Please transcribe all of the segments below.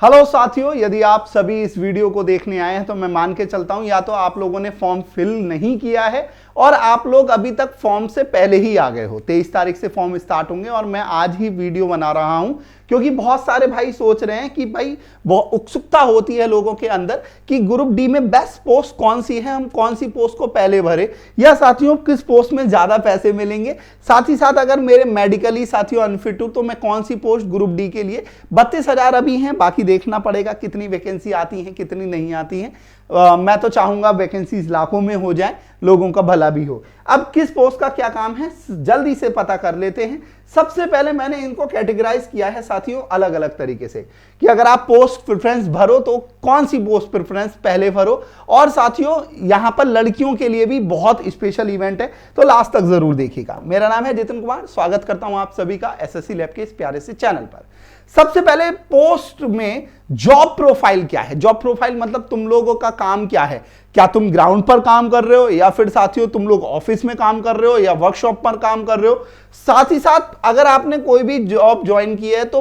Hello साथियों, यदि आप सभी इस वीडियो को देखने आए हैं तो मैं मान के चलता हूं या तो आप लोगों ने फॉर्म फिल नहीं किया है और आप लोग अभी तक फॉर्म से पहले ही आ गए हो। 23 तारीख से फॉर्म स्टार्ट होंगे और मैं आज ही वीडियो बना रहा हूं क्योंकि बहुत सारे भाई सोच रहे हैं कि भाई बहुत उत्सुकता होती है लोगों के अंदर कि ग्रुप डी में बेस्ट पोस्ट कौन सी है, हम कौन सी पोस्ट को पहले भरे या साथियों किस पोस्ट में ज्यादा पैसे मिलेंगे। साथ ही साथ अगर मेरे मेडिकली साथियों अनफिट हूं तो मैं कौन सी पोस्ट ग्रुप डी के लिए 32,000 अभी हैं, बाकी देखना पड़ेगा कितनी वैकेंसी आती है कितनी नहीं आती है। मैं तो चाहूंगा वैकेंसीज लाखों में हो जाए, लोगों का भला भी हो। अब किस पोस्ट का क्या काम है जल्दी से पता कर लेते हैं। सबसे पहले मैंने इनको कैटेगराइज किया है साथियों अलग अलग तरीके से कि अगर आप पोस्ट प्रेफरेंस भरो तो कौन सी पोस्ट प्रेफरेंस पहले भरो। और साथियों यहां पर लड़कियों के लिए भी बहुत स्पेशल इवेंट है, तो लास्ट तक जरूर देखिएगा। मेरा नाम है जितिन कुमार, स्वागत करता हूं आप सभी का एसएससी लैब के इस प्यारे से चैनल पर। सबसे पहले पोस्ट में जॉब प्रोफाइल क्या है। जॉब प्रोफाइल मतलब तुम लोगों का काम क्या है, क्या तुम ग्राउंड पर काम कर रहे हो या फिर साथियों तुम लोग ऑफिस में काम कर रहे हो या वर्कशॉप पर काम कर रहे हो। साथ ही साथ अगर आपने कोई भी जॉब ज्वाइन की है तो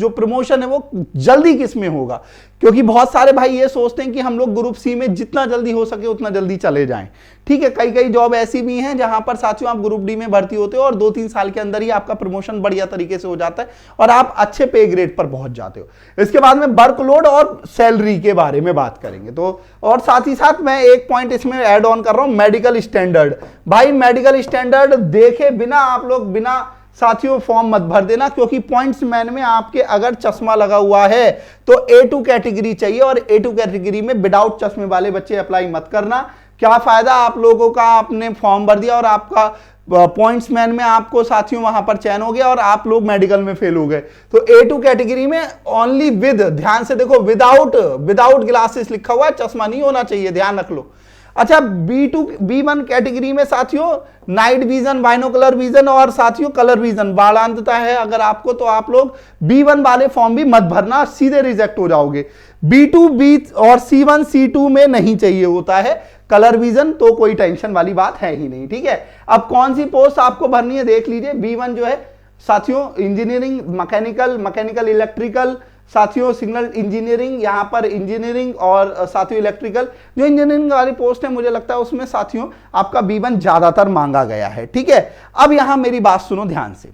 जो प्रमोशन है वो जल्दी किस में होगा, क्योंकि बहुत सारे भाई ये सोचते हैं कि हम लोग ग्रुप सी में जितना जल्दी हो सके उतना जल्दी चले जाएं। ठीक है, कई कई जॉब ऐसी भी हैं जहां पर साथियों आप ग्रुप डी में भर्ती होते हो और 2-3 साल के अंदर ही आपका प्रमोशन बढ़िया तरीके से हो जाता है और आप अच्छे पे ग्रेड पर पहुंच जाते हो। इसके बाद में वर्कलोड और सैलरी के बारे में बात करेंगे। तो और साथ ही साथ मैं एक पॉइंट इसमें ऐड ऑन कर रहा हूं, मेडिकल स्टैंडर्ड। भाई मेडिकल स्टैंडर्ड देखे बिना आप लोग बिना साथियों फॉर्म मत भर देना, क्योंकि पॉइंट्स मैन में आपके अगर चश्मा लगा हुआ है तो A2 कैटेगरी चाहिए और A2 कैटेगरी में विदाउट चश्मे वाले बच्चे अप्लाई मत करना। क्या फायदा आप लोगों का, आपने फॉर्म भर दिया और आपका पॉइंट्स मैन में आपको साथियों वहां पर चयन हो गया और आप लोग मेडिकल में फेल हो गए। तो A2 कैटेगरी में ओनली विद, ध्यान से देखो, विदाउट ग्लासेस लिखा हुआ है, चश्मा नहीं होना चाहिए, ध्यान रख लो। अच्छा, B1 कैटेगरी में साथियों नाइट विजन, बाइनोकुलर विजन और साथियों कलर विजन बालांतता है अगर आपको, तो आप लोग B1 वाले फॉर्म भी मत भरना, सीधे रिजेक्ट हो जाओगे। B2 B और C1 C2 में नहीं चाहिए होता है कलर विजन, तो कोई टेंशन वाली बात है ही नहीं। ठीक है, अब कौन सी पोस्ट आपको भरनी है देख लीजिए। B1 जो है साथियों इंजीनियरिंग, मैकेनिकल इलेक्ट्रिकल, साथियों सिग्नल इंजीनियरिंग, यहां पर इंजीनियरिंग और साथियों इलेक्ट्रिकल, जो इंजीनियरिंग वाली पोस्ट है मुझे लगता है उसमें साथियों आपका B1 ज्यादातर मांगा गया है। ठीक है, अब यहां मेरी बात सुनो ध्यान से,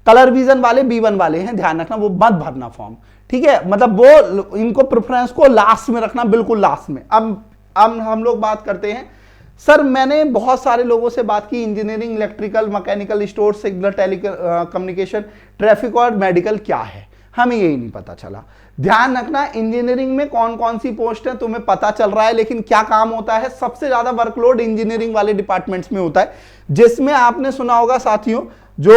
कलर विजन वाले B1 वाले हैं, ध्यान रखना वो मत भरना फॉर्म। ठीक है, मतलब वो इनको प्रेफरेंस को लास्ट में रखना, बिल्कुल लास्ट में। अब हम लोग बात करते हैं। सर मैंने बहुत सारे लोगों से बात की, engineering, electrical, mechanical, store, signal, telecommunication, traffic और मेडिकल क्या है, हमें यही नहीं पता चला। ध्यान रखना, इंजीनियरिंग में कौन कौन सी पोस्ट है तुम्हें पता चल रहा है, लेकिन क्या काम होता है। सबसे ज्यादा वर्कलोड इंजीनियरिंग वाले डिपार्टमेंट्स में होता है, जिसमें आपने सुना होगा साथियों जो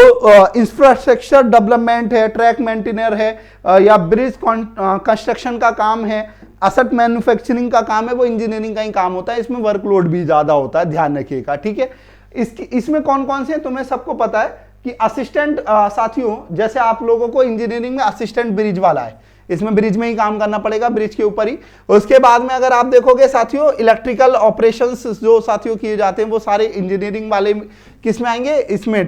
इंफ्रास्ट्रक्चर डेवलपमेंट है, ट्रैक मेंटेनर है या ब्रिज कंस्ट्रक्शन का काम है, असेट मैन्युफैक्चरिंग का काम है, वो इंजीनियरिंग का ही काम होता है। इसमें वर्कलोड भी ज्यादा होता है, ध्यान रखिएगा। ठीक है, इसमें कौन कौन से हैं तुम्हें सबको पता है कि असिस्टेंट साथियों, जैसे आप लोगों को इंजीनियरिंग में असिस्टेंट ब्रिज वाला है, इसमें ब्रिज में ही काम करना पड़ेगा, ब्रिज के ऊपर ही। उसके बाद में अगर आप देखोगे साथियों इलेक्ट्रिकल ऑपरेशंस जो साथियों किए जाते हैं वो सारे इंजीनियरिंग वाले किस में आएंगे, इसमें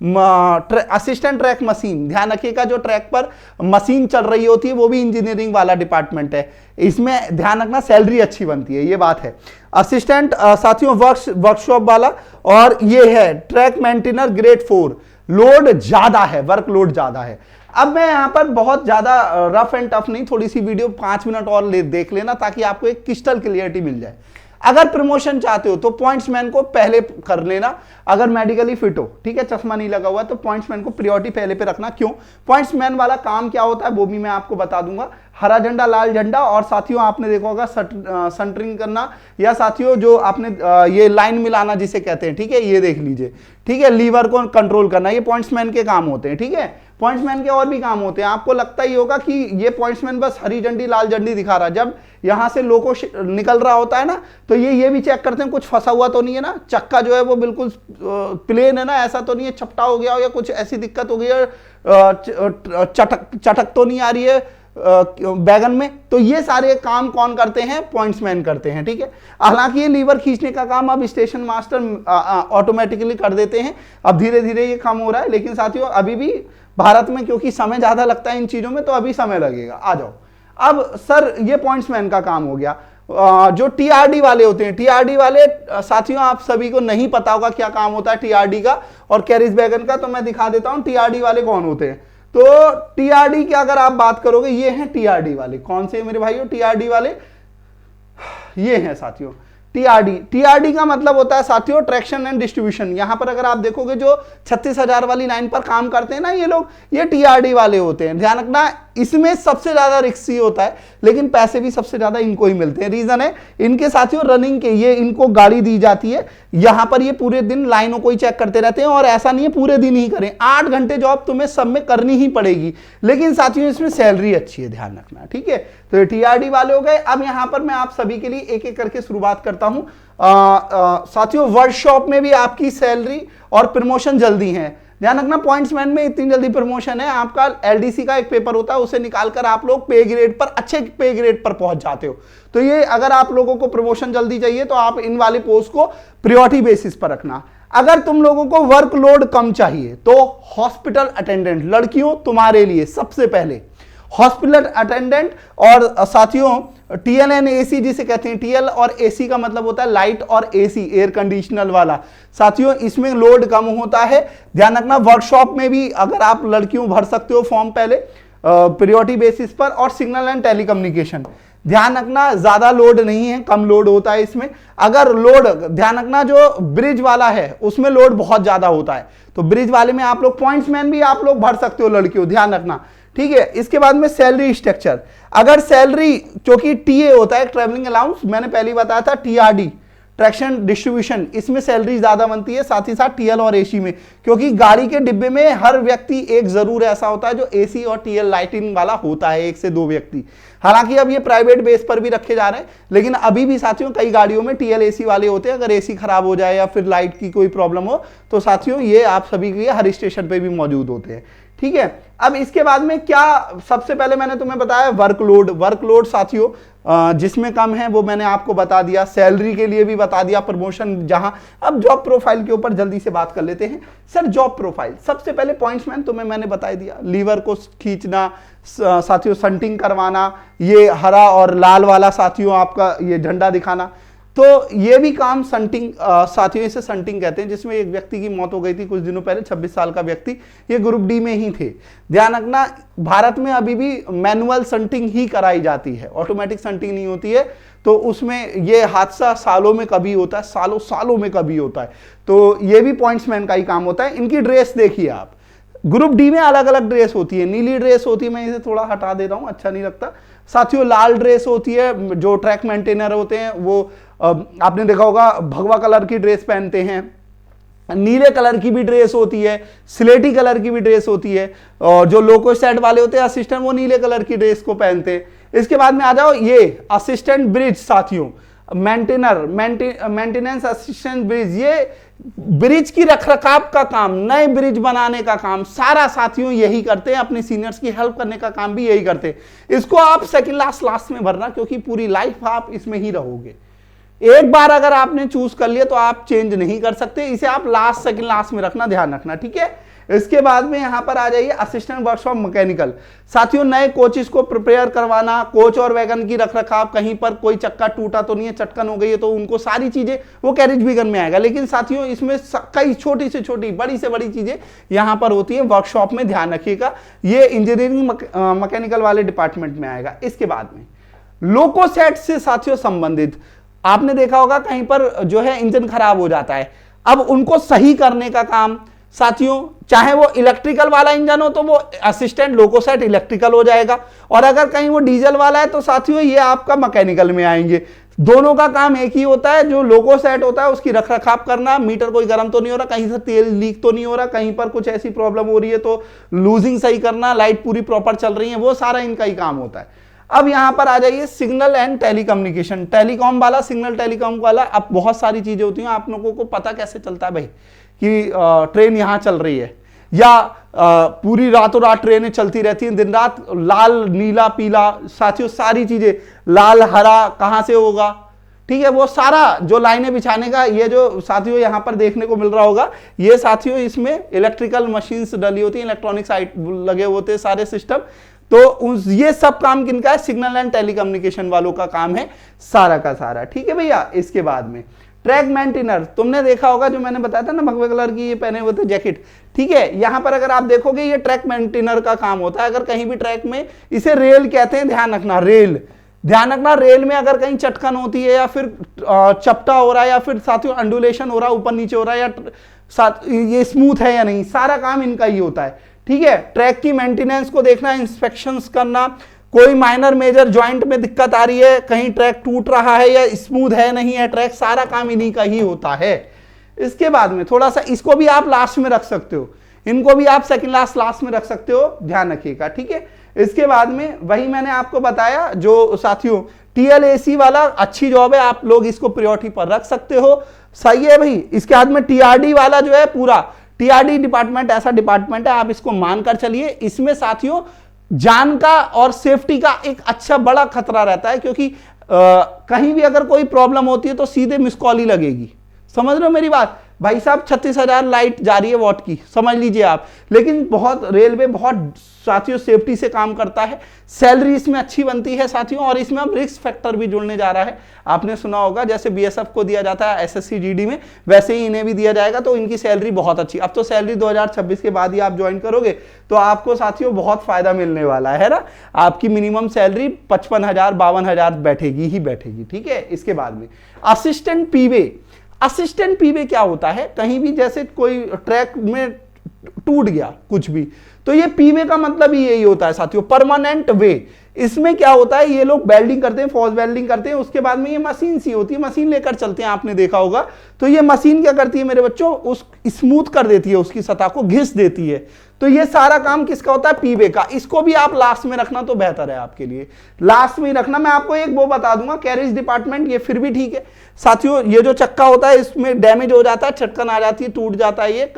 असिस्टेंट ट्रैक मशीन, ध्यान रखिएगा, जो ट्रैक पर मशीन चल रही होती है वो भी इंजीनियरिंग वाला डिपार्टमेंट है। इसमें ध्यान रखना सैलरी अच्छी बनती है, ये बात है। असिस्टेंट साथियों वर्कशॉप वाला, और ये है ट्रैक मेंटेनर ग्रेड 4, लोड ज्यादा है, वर्कलोड ज्यादा है। अब मैं यहां पर बहुत ज्यादा रफ एंड टफ नहीं, थोड़ी सी वीडियो 5 मिनट और देख लेना ताकि आपको एक क्रिस्टल क्लियरिटी मिल जाए। अगर प्रमोशन चाहते हो तो पॉइंट्समैन को पहले कर लेना, अगर मेडिकली फिट हो, ठीक है, चश्मा नहीं लगा हुआ, तो पॉइंट्समैन को प्रायोरिटी पहले पे रखना। क्यों, पॉइंट्समैन वाला काम क्या होता है वो भी मैं आपको बता दूंगा। हरा झंडा, लाल झंडा, और साथियों आपने देखा होगा सेंटरिंग करना, या साथियों जो आपने ये लाइन मिलाना जिसे कहते हैं, ठीक है, ये देख लीजिए। ठीक है, लीवर को कंट्रोल करना, ये पॉइंट्समैन के काम होते हैं। ठीक है, पॉइंट्समैन के और भी काम होते हैं। आपको लगता ही होगा कि ये पॉइंट्समैन बस हरी झंडी लाल झंडी दिखा रहा है, जब यहां से लोगो निकल रहा होता है ना, तो ये भी चेक करते हैं कुछ फंसा हुआ तो नहीं है ना, चक्का जो है वो बिल्कुल प्लेन है ना, ऐसा तो नहीं है चपटा हो गया हो या कुछ ऐसी दिक्कत हो गई है, चटक तो नहीं आ रही है बैगन में। तो ये सारे काम कौन करते हैं, पॉइंट्समैन करते हैं। ठीक है, हालांकि ये लीवर खींचने का काम अब स्टेशन मास्टर ऑटोमेटिकली कर देते हैं, अब धीरे धीरे ये कम हो रहा है, लेकिन साथियों अभी भी भारत में क्योंकि समय ज्यादा लगता है इन चीजों में, तो अभी समय लगेगा। आ जाओ, अब सर ये पॉइंट्समैन का काम हो गया। जो टीआरडी वाले होते हैं, टीआरडी वाले साथियों आप सभी को नहीं पता होगा क्या काम होता है टीआरडी का और कैरिज वैगन का, तो मैं दिखा देता हूं टीआरडी वाले कौन होते हैं। तो टीआरडी की अगर आप बात करोगे, ये हैं टीआरडी वाले। कौन से मेरे भाइयों? टीआरडी वाले ये हैं साथियों टीआरडी। टीआरडी का मतलब होता है साथियों ट्रैक्शन एंड डिस्ट्रीब्यूशन। यहां पर अगर आप देखोगे जो 36,000 वाली लाइन पर काम करते हैं ना ये लोग, ये टीआरडी वाले होते हैं। ध्यान रखना, इसमें सबसे ज्यादा रिस्की होता है लेकिन पैसे भी सबसे ज्यादा इनको ही मिलते हैं। रीजन है इनके साथियों रनिंग के, ये इनको गाड़ी दी जाती है, यहां पर ये पूरे दिन लाइनों को ही चेक करते रहते हैं। और ऐसा नहीं है पूरे दिन ही करें, 8 घंटे जॉब तुम्हें सब में करनी ही पड़ेगी, लेकिन साथियों इसमें सैलरी अच्छी है, ध्यान रखना, ठीक है। तो ये टीआरडी वाले हो गए। अब यहां पर मैं आप सभी के लिए एक एक करके शुरुआत करता हूं। साथियों वर्कशॉप में भी आपकी सैलरी और प्रमोशन जल्दी है। ध्यान रखना, पॉइंट्समैन में इतनी जल्दी प्रमोशन है, आपका एलडीसी का एक पेपर होता है, उसे निकालकर आप लोग पे ग्रेड पर, अच्छे पे ग्रेड पर पहुंच जाते हो। तो ये अगर आप लोगों को प्रमोशन जल्दी चाहिए तो आप इन वाले पोस्ट को प्रायोरिटी बेसिस पर रखना। अगर तुम लोगों को वर्कलोड कम चाहिए तो हॉस्पिटल अटेंडेंट, लड़कियों तुम्हारे लिए सबसे पहले हॉस्पिटल अटेंडेंट। और साथियों टीएल एंड एसी जिसे कहते हैं, टीएल और एसी का मतलब होता है लाइट और एसी, एयर कंडीशनर वाला। साथियों इसमें लोड कम होता है। ध्यान रखना, वर्कशॉप में भी अगर आप लड़कियों भर सकते हो फॉर्म पहले प्रायोरिटी बेसिस पर। और सिग्नल एंड टेलीकम्युनिकेशन, ध्यान रखना ज्यादा लोड नहीं है, कम लोड होता है इसमें। अगर लोड, ध्यान रखना जो ब्रिज वाला है उसमें लोड बहुत ज्यादा होता है, तो ब्रिज वाले में आप लोग पॉइंट्समैन भी आप लोग भर सकते हो लड़कियों, ध्यान रखना, ठीक है। इसके बाद में सैलरी स्ट्रक्चर, अगर सैलरी, क्योंकि टीए होता है ट्रैवलिंग अलाउंस, मैंने पहले बताया था टीआरडी ट्रैक्शन डिस्ट्रीब्यूशन, इसमें सैलरी ज्यादा बनती है, साथ ही साथ टीएल और एसी में, क्योंकि गाड़ी के डिब्बे में हर व्यक्ति एक जरूर ऐसा होता है जो एसी और टीएल लाइटिंग वाला होता है, 1 से 2 व्यक्ति। हालांकि अब ये प्राइवेट बेस पर भी रखे जा रहे हैं, लेकिन अभी भी साथियों कई गाड़ियों में टीएल एसी वाले होते हैं। अगर एसी खराब हो जाए या फिर लाइट की कोई प्रॉब्लम हो तो साथियों ये आप सभी के लिए हर स्टेशन पे भी मौजूद होते हैं, ठीक है। अब इसके बाद में क्या, सबसे पहले मैंने तुम्हें बताया वर्कलोड। वर्कलोड साथियों जिसमें कम है वो मैंने आपको बता दिया, सैलरी के लिए भी बता दिया, प्रमोशन जहां। अब जॉब प्रोफाइल के ऊपर जल्दी से बात कर लेते हैं। सर जॉब प्रोफाइल, सबसे पहले पॉइंट्समैन तुम्हें मैंने बता दिया, लीवर को खींचना, साथियों संटिंग करवाना, ये हरा और लाल वाला साथियों आपका ये झंडा दिखाना, तो ये भी काम संटिंग, साथियों इसे संटिंग कहते हैं, जिसमें एक व्यक्ति की मौत हो गई थी कुछ दिनों पहले, 26 साल का व्यक्ति, ये ग्रुप डी में ही थे। ध्यान रखना, भारत में अभी भी मैनुअल संटिंग ही कराई जाती है, ऑटोमेटिक संटिंग नहीं होती है। तो उसमें ये हादसा सालों में कभी होता है, सालों में कभी होता है। तो ये भी पॉइंट्समैन का ही काम होता है। इनकी ड्रेस देखिए आप, ग्रुप डी में अलग अलग ड्रेस होती है, नीली ड्रेस होती है, मैं इसे थोड़ा हटा देता हूं, अच्छा नहीं लगता। साथियों लाल ड्रेस होती है, जो ट्रैक मेंटेनर होते हैं वो आपने देखा होगा भगवा कलर की ड्रेस पहनते हैं, नीले कलर की भी ड्रेस होती है, स्लेटी कलर की भी ड्रेस होती है, और जो लोको सेट वाले होते हैं असिस्टेंट, वो नीले कलर की ड्रेस को पहनते हैं। इसके बाद में आ जाओ ये असिस्टेंट ब्रिज साथियों, मेंटेनेंस असिस्टेंट ब्रिज, ये ब्रिज की रखरखाव का काम, नए ब्रिज बनाने का काम सारा साथियों यही करते हैं, अपने सीनियर्स की हेल्प करने का काम भी यही करते हैं। इसको आप सेकंड लास्ट में भरना, क्योंकि पूरी लाइफ आप इसमें ही रहोगे। एक बार अगर आपने चूज कर लिया तो आप चेंज नहीं कर सकते, इसे आप सेकंड लास्ट में रखना, ध्यान रखना, ठीक है। इसके बाद में यहां पर आ जाइए असिस्टेंट वर्कशॉप मैकेनिकल, साथियों नए कोचेस को प्रिपेयर करवाना, कोच और वैगन की रखरखाव, कहीं पर कोई चक्का टूटा तो नहीं है, चटकन हो गई है तो उनको सारी चीजें वो कैरेज वैगन में आएगा, लेकिन साथियों इसमें कई छोटी से छोटी बड़ी से बड़ी चीजें यहां पर होती है वर्कशॉप में, ध्यान रखिएगा। ये इंजीनियरिंग मैकेनिकल वाले डिपार्टमेंट में आएगा। इसके बाद में लोको सेट से साथियों संबंधित, आपने देखा होगा कहीं पर जो है इंजन खराब हो जाता है, अब उनको सही करने का काम साथियों, चाहे वो इलेक्ट्रिकल वाला इंजन हो तो वो असिस्टेंट लोकोसेट इलेक्ट्रिकल हो जाएगा, और अगर कहीं वो डीजल वाला है तो साथियों ये आपका मैकेनिकल में आएंगे। दोनों का काम एक ही होता है, जो लोकोसेट होता है उसकी रखरखाव करना, मीटर कोई गर्म तो नहीं हो रहा, कहीं से तेल लीक तो नहीं हो रहा, कहीं पर कुछ ऐसी प्रॉब्लम हो रही है तो लूजिंग सही करना, लाइट पूरी प्रॉपर चल रही है, वो सारा इनका ही काम होता है। अब यहां पर आ जाइए सिग्नल एंड टेलीकम्युनिकेशन, टेलीकॉम वाला, सिग्नल टेलीकॉम वाला। अब बहुत सारी चीजें होती हैं, आप लोगों को पता कैसे चलता है भाई कि ट्रेन यहां चल रही है, या पूरी रातों रात ट्रेनें चलती रहती हैं, दिन रात, लाल नीला पीला, साथियों सारी चीजें, लाल हरा कहां से होगा, ठीक है। वो सारा जो लाइनें बिछाने का, ये जो साथियों यहां पर देखने को मिल रहा होगा, ये साथियों इसमें इलेक्ट्रिकल मशीन्स डली होती हैं, इलेक्ट्रॉनिक साइट लगे होते हैं सारे सिस्टम, तो ये सब काम किनका है? सिग्नल एंड टेलीकम्युनिकेशन वालों का काम है सारा का सारा। ठीक है भैया। इसके बाद में ट्रैक मेंटेनर, तुमने देखा होगा जो मैंने बताया था ना, भगवे कलर की ये पहने हुए थे जैकेट। ठीक है, यहां पर अगर आप देखोगे ये ट्रैक मेंटेनर का काम होता है। अगर कहीं भी ट्रैक में, इसे रेल कहते हैं, ध्यान रखना, रेल, ध्यान रखना, रेल में अगर कहीं चटकन होती है या फिर चपटा हो रहा है या फिर साथियों अंडुलेशन हो रहा है, ऊपर नीचे हो रहा है, या ये स्मूथ है या नहीं, सारा काम इनका ही होता है। ठीक है, ट्रैक की मेंटेनेंस को देखना, इंस्पेक्शंस करना, कोई माइनर मेजर जॉइंट में दिक्कत आ रही है, कहीं ट्रैक टूट रहा है या स्मूथ है नहीं है ट्रैक, सारा काम इन्हीं का ही होता है। इसके बाद में थोड़ा सा इसको भी आप लास्ट में रख सकते हो, इनको भी आप सेकंड लास्ट में रख सकते हो, ध्यान रखिएगा। ठीक है, इसके बाद में वही मैंने आपको बताया जो साथियों TLAC वाला अच्छी जॉब है, आप लोग इसको प्रायोरिटी पर रख सकते हो, सही है भाई। इसके बाद में TRD वाला जो है, पूरा TRD डिपार्टमेंट ऐसा डिपार्टमेंट है, आप इसको मानकर चलिए। इसमें साथियों जान का और सेफ्टी का एक अच्छा बड़ा खतरा रहता है, क्योंकि कहीं भी अगर कोई प्रॉब्लम होती है तो सीधे मिस कॉल ही लगेगी। समझ रहे हो मेरी बात भाई साहब? 36,000 लाइट जा रही है वॉट की, समझ लीजिए आप। लेकिन बहुत रेलवे बहुत साथियों सेफ्टी से काम करता है, सैलरी इसमें अच्छी बनती है साथियों, और इसमें अब रिस्क फैक्टर भी जुड़ने जा रहा है। आपने सुना होगा जैसे BSF को दिया जाता है SSC GD में, वैसे ही इन्हें भी दिया जाएगा, तो इनकी सैलरी बहुत अच्छी। अब तो सैलरी 2026 के बाद ही आप ज्वाइन करोगे तो आपको साथियों बहुत फायदा मिलने वाला है ना। आपकी मिनिमम सैलरी 55,000 52,000 बैठेगी ही बैठेगी। ठीक है, इसके बाद में असिस्टेंट पीवे। असिस्टेंट पीवे क्या होता है? कहीं भी जैसे कोई ट्रैक में टूट गया कुछ भी, तो ये पीवे का मतलब ही यही होता है साथियों, परमानेंट वे। इसमें क्या होता है, ये लोग वेल्डिंग करते हैं, फॉल्स वेल्डिंग करते हैं, उसके बाद में ये मशीन सी होती है, मशीन लेकर चलते हैं, आपने देखा होगा। तो ये मशीन क्या करती है मेरे बच्चों, उस स्मूथ कर देती है, उसकी सतह को घिस देती है। तो ये सारा काम किसका होता है? पीवे का। इसको भी आप लास्ट में रखना तो बेहतर है आपके लिए, लास्ट में ही रखना। मैं आपको एक वो बता दूंगा, कैरेज डिपार्टमेंट, ये फिर भी ठीक है साथियों। ये जो चक्का होता है इसमें डैमेज हो जाता है, चटकन आ जाती है, टूट जाता है, ये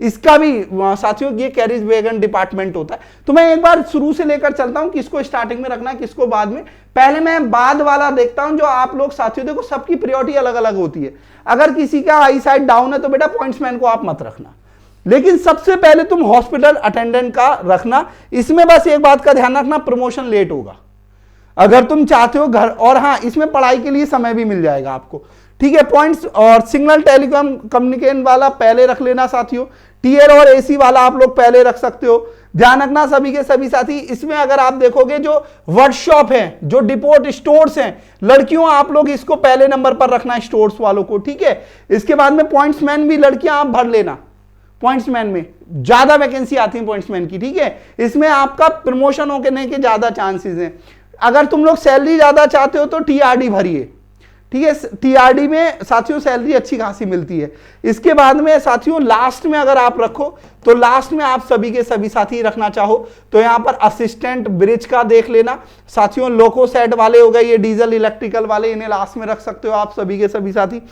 इसका भी साथियों ये कैरेज वैगन डिपार्टमेंट होता है। तो मैं एक बार शुरू से लेकर चलता हूं, किसको स्टार्टिंग में रखना है, किसको बाद में। पहले मैं बाद वाला देखता हूं, जो आप लोग साथियों देखो सबकी प्रायोरिटी अलग अलग होती है। अगर किसी का आई साइड डाउन है तो बेटा पॉइंट्समैन को आप मत रखना, लेकिन सबसे पहले तुम हॉस्पिटल अटेंडेंट का रखना। इसमें बस एक बात का ध्यान रखना, प्रमोशन लेट होगा अगर तुम चाहते हो घर, और हाँ इसमें पढ़ाई के लिए समय भी मिल जाएगा आपको। ठीक है, पॉइंट्स और सिग्नल टेलीकॉम कम्युनिकेशन वाला पहले रख लेना साथियों। टीयर और AC वाला आप लोग पहले रख सकते हो। ध्यान रखना सभी के सभी साथी, इसमें अगर आप देखोगे जो वर्कशॉप है, जो डिपोट स्टोर्स हैं, लड़कियों आप लोग इसको पहले नंबर पर रखना, स्टोर्स वालों को। ठीक है, इसके बाद में पॉइंट्समैन भी लड़कियां आप भर लेना, पॉइंट्समैन में ज्यादा वैकेंसी आती है पॉइंट्समैन की। ठीक है, इसमें आपका प्रमोशन होने के ज्यादा चांसेस हैं। अगर तुम लोग सैलरी ज्यादा चाहते हो तो TRD भरिए। ठीक है, TRD में साथियों सैलरी अच्छी खासी मिलती है। इसके बाद में साथियों लास्ट में अगर आप रखो तो लास्ट में आप सभी के सभी साथी रखना चाहो तो यहां पर असिस्टेंट ब्रिज का देख लेना साथियों। लोको सेट वाले हो गए, ये डीजल इलेक्ट्रिकल वाले, इन्हें लास्ट में रख सकते हो आप सभी के सभी साथी।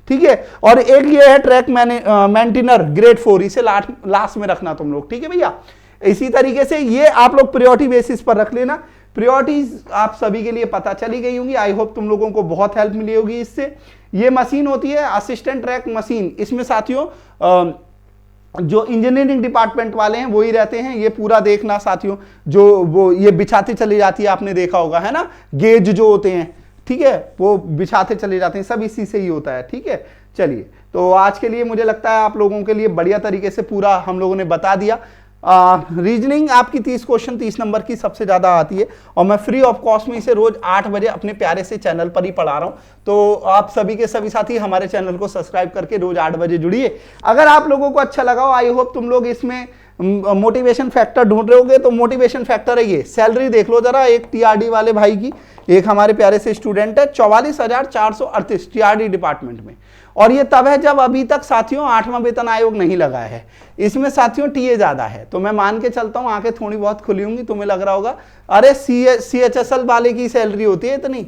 ठीक है, और एक ये है ट्रैक मेंटेनर ग्रेड 4, इसे लास्ट में रखना तुम लोग। ठीक है भैया, इसी तरीके से ये आप लोग प्रायोरिटी बेसिस पर रख लेना। प्रायोरिटीज आप सभी के लिए पता चली गई होंगी। आई होप तुम लोगों को बहुत हेल्प मिली होगी इससे। ये मशीन होती है असिस्टेंट ट्रैक मशीन, इसमें साथियों जो इंजीनियरिंग डिपार्टमेंट वाले हैं वही रहते हैं। ये पूरा देखना साथियों, जो वो ये बिछाते चली जाती है, आपने देखा होगा है ना, गेज जो होते हैं, ठीक है, वो बिछाते चले जाते हैं, सब इसी से ही होता है। ठीक है, चलिए तो आज के लिए मुझे लगता है आप लोगों के लिए बढ़िया तरीके से पूरा हम लोगों ने बता दिया। रीजनिंग आपकी 30 क्वेश्चन 30 नंबर की सबसे ज्यादा आती है, और मैं फ्री ऑफ कॉस्ट में इसे रोज 8 बजे अपने प्यारे से चैनल पर ही पढ़ा रहा हूं। तो आप सभी के सभी साथी हमारे चैनल को सब्सक्राइब करके रोज 8 बजे जुड़िए। अगर आप लोगों को अच्छा लगा हो, आई होप तुम लोग इसमें मोटिवेशन फैक्टर ढूंढ रहे होगे, तो मोटिवेशन फैक्टर है ये। सैलरी देख लो जरा एक TRD वाले भाई की, एक हमारे प्यारे से स्टूडेंट है, 44,438 TRD डिपार्टमेंट में। और ये तब है जब अभी तक साथियों 8वां वेतन आयोग नहीं लगा है। इसमें साथियों TA ज्यादा है, तो मैं मान के चलता हूं आंखें थोड़ी बहुत खुली होंगी। तुम्हें लग रहा होगा अरे CHSL वाले की सैलरी होती है इतनी,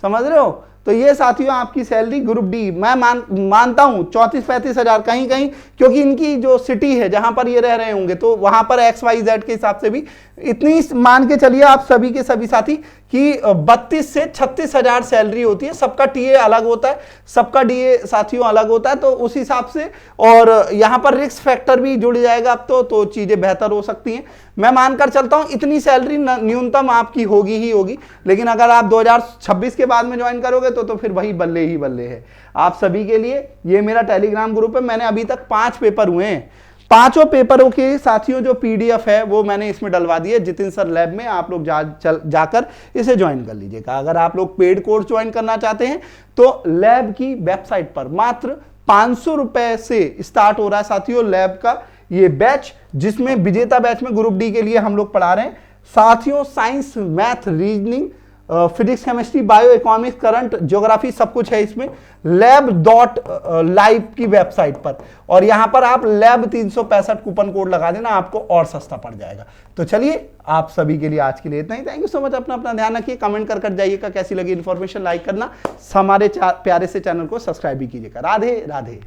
समझ रहे हो? तो ये साथियों आपकी सैलरी ग्रुप डी मैं मानता हूं 34-35 हजार कहीं कहीं, क्योंकि इनकी जो सिटी है जहां पर ये रह रहे होंगे तो वहां पर XYZ के हिसाब से भी इतनी मान के चलिए आप सभी के सभी साथी कि 32 से 36 हजार सैलरी होती है। सबका TA अलग होता है, सबका DA साथियों अलग होता है, तो उस हिसाब से। और यहाँ पर रिस्क फैक्टर भी जुड़ जाएगा अब तो चीजें बेहतर हो सकती हैं। मैं मानकर चलता हूं इतनी सैलरी न्यूनतम आपकी होगी ही होगी, लेकिन अगर आप 2026 के बाद में ज्वाइन करोगे तो फिर वही बल्ले ही बल्ले है आप सभी के लिए। ये मेरा टेलीग्राम ग्रुप है, मैंने अभी तक 5 पेपर हुए हैं, 5 पेपरों के साथियों जो पीडीएफ है वो मैंने इसमें डलवा दी है जितिन सर लैब में, आप लोग जाकर इसे ज्वाइन कर लीजिएगा। अगर आप लोग पेड कोर्स ज्वाइन करना चाहते हैं तो लैब की वेबसाइट पर मात्र 500 रुपए से स्टार्ट हो रहा है साथियों लैब का ये बैच, जिसमें विजेता बैच में ग्रुप डी के लिए हम लोग पढ़ा रहे हैं साथियों science, math, reasoning, physics, chemistry, bio, economics, current, geography, सब कुछ है इसमें lab.live की वेबसाइट पर। और यहां पर आप लैब 365 कूपन कोड लगा देना, आपको और सस्ता पड़ जाएगा। तो चलिए आप सभी के लिए आज के लिए इतना ही। थैंक यू सो मच, अपना ध्यान रखिए, कमेंट कर जाइएगा कैसी लगी इन्फॉर्मेशन, लाइक करना, हमारे प्यारे से चैनल को सब्सक्राइब भी कीजिएगा। राधे राधे।